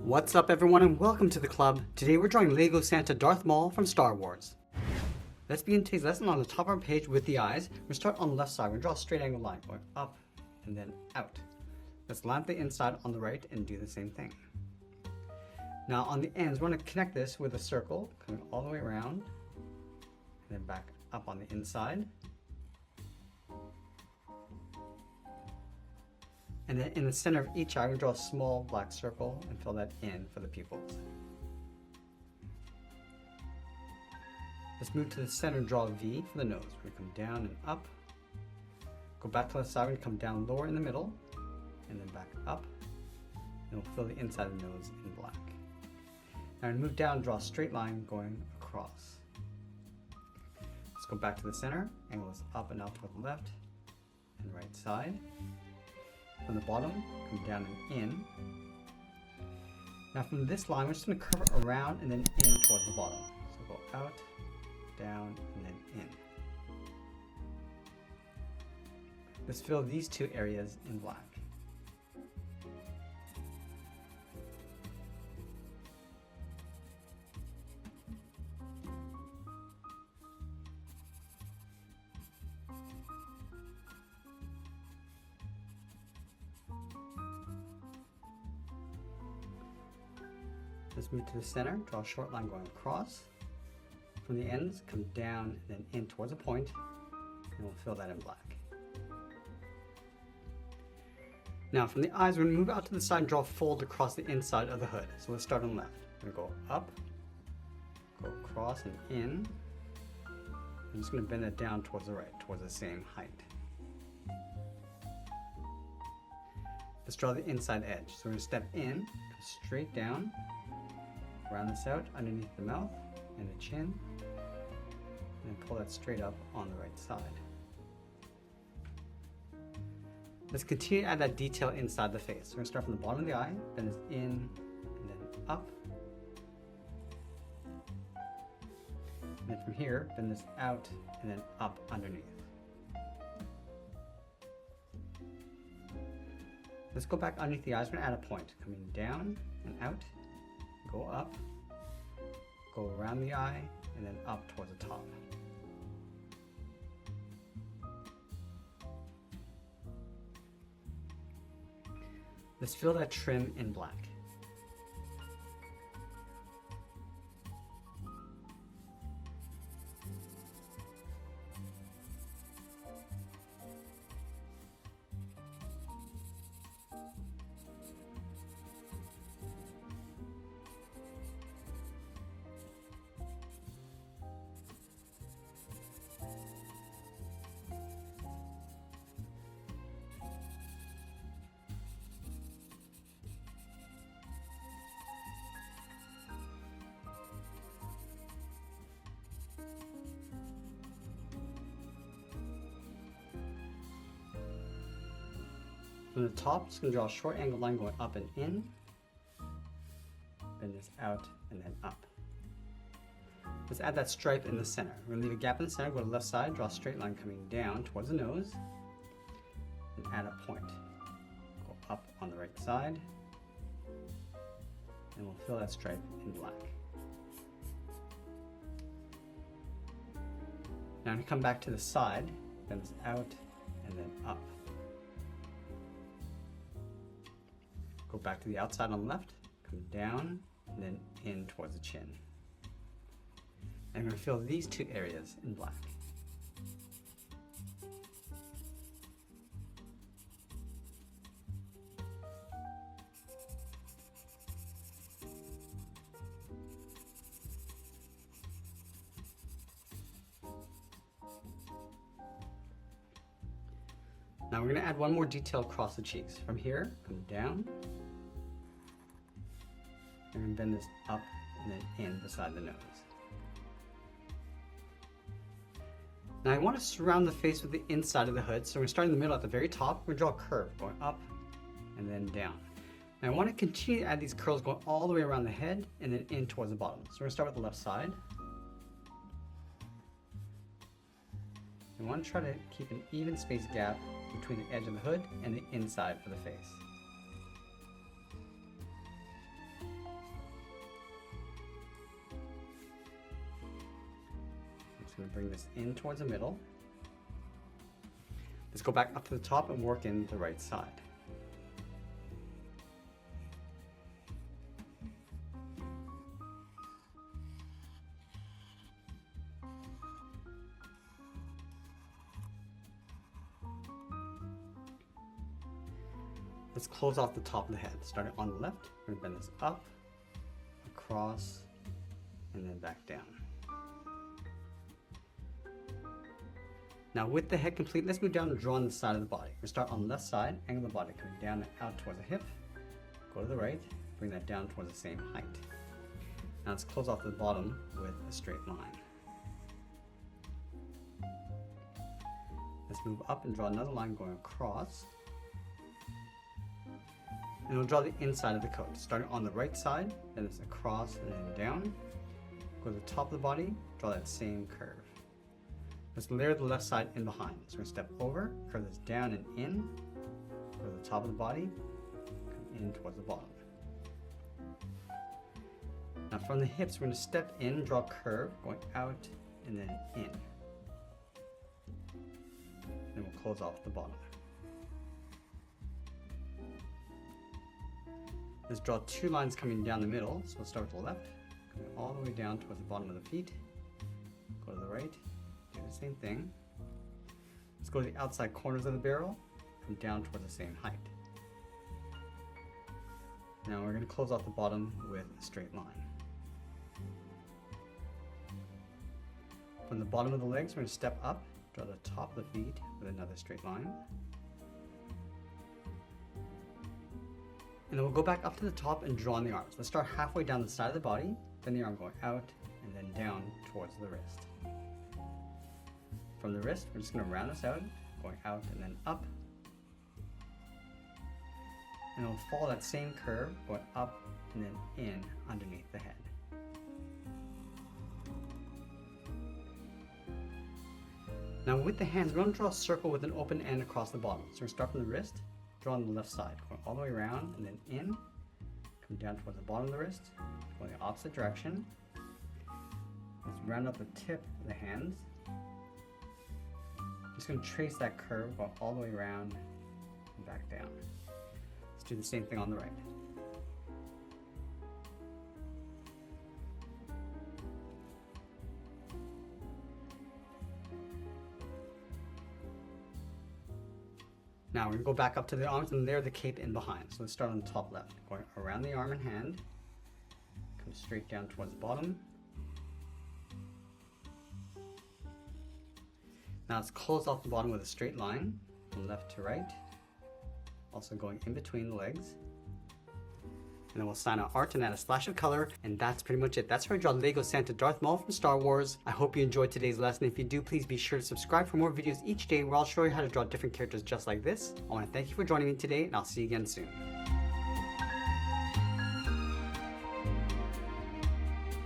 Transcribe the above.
What's up everyone and welcome to the club. Today we're drawing Lego Santa Darth Maul from Star Wars. Let's begin today's lesson on the top of our page with the eyes. We'll start on the left side. We're going to draw a straight angle line going up and then out. Let's line up the inside on the right and do the same thing. Now on the ends, we're going to connect this with a circle coming all the way around and then back up on the inside. And then in the center of each eye, we draw a small black circle and fill that in for the pupils. Let's move to the center and draw a V for the nose. We're going to come down and up. Go back to the side and come down lower in the middle, and then back up. And we'll fill the inside of the nose in black. Now we move down and draw a straight line going across. Let's go back to the center, angle this up and out toward the left and right side. From the bottom, come down and in. Now from this line, we're just going to curve it around and then in towards the bottom. So go out, down, and then in. Let's fill these two areas in black. Let's move to the center, draw a short line going across. From the ends, come down and then in towards a point, and we'll fill that in black. Now from the eyes, we're going to move out to the side and draw a fold across the inside of the hood. So let's start on the left. We're going to go up, go across and in. I'm just going to bend that down towards the right, towards the same height. Let's draw the inside edge. So we're going to step in, straight down, round this out underneath the mouth and the chin, and then pull that straight up on the right side. Let's continue to add that detail inside the face. So we're going to start from the bottom of the eye, bend this in and then up. And then from here, bend this out and then up underneath. Let's go back underneath the eyes. We're going to add a point coming down and out. Go up, go around the eye, and then up towards the top. Let's fill that trim in black. From the top, just going to draw a short angle line going up and in. Bend this out and then up. Let's add that stripe in the center. We're going to leave a gap in the center, go to the left side, draw a straight line coming down towards the nose, and add a point. Go up on the right side, and we'll fill that stripe in black. Now to come back to the side, bend this out and then up. Go back to the outside on the left, come down, and then in towards the chin. And I'm going to fill these two areas in black. Now we're going to add one more detail across the cheeks. From here, come down. And then bend this up and then in beside the nose. Now I want to surround the face with the inside of the hood, so we're going to start in the middle at the very top. We're going to draw a curve going up and then down. Now I want to continue to add these curls going all the way around the head and then in towards the bottom. So we're going to start with the left side. I want to try to keep an even space gap between the edge of the hood and the inside of the face. just going to bring this in towards the middle. Let's go back up to the top and work in the right side. Let's close off the top of the head. Starting on the left, we're going to bend this up, across, and then back down. Now with the head complete, let's move down and draw on the side of the body. We'll start on the left side, angle the body coming down and out towards the hip. Go to the right, bring that down towards the same height. Now let's close off the bottom with a straight line. Let's move up and draw another line going across. And we'll draw the inside of the coat, starting on the right side, then it's across and then down. Go to the top of the body, draw that same curve. Let's layer the left side in behind. So we're going to step over, curve this down and in, go to the top of the body, come in towards the bottom. Now from the hips, we're going to step in, draw a curve, going out and then in. Then we'll close off the bottom. Let's draw two lines coming down the middle. So we'll start with the left, going all the way down towards the bottom of the feet. Go to the right, do the same thing. Let's go to the outside corners of the barrel, come down towards the same height. Now we're going to close off the bottom with a straight line. From the bottom of the legs, we're going to step up, draw the top of the feet with another straight line. And then we'll go back up to the top and draw on the arms. Let's start halfway down the side of the body, then the arm going out and then down towards the wrist. From the wrist, we're just going to round this out, going out and then up. And we'll follow that same curve, going up and then in underneath the head. Now with the hands, we're going to draw a circle with an open end across the bottom. So we're going to start from the wrist, draw on the left side, going all the way around and then in, come down towards the bottom of the wrist, going the opposite direction. Let's round up the tip of the hands. Just going to trace that curve, going all the way around and back down. Let's do the same thing on the right. Now we're going to go back up to the arms and layer the cape in behind. So let's start on the top left, going around the arm and hand, come straight down towards the bottom. Now let's close off the bottom with a straight line from left to right, also going in between the legs. And then we'll sign our art and add a splash of color, and that's pretty much it. That's how I draw Lego Santa Darth Maul from Star Wars. I hope you enjoyed today's lesson. If you do, please be sure to subscribe for more videos each day where I'll show you how to draw different characters just like this. I want to thank you for joining me today, and I'll see you again soon.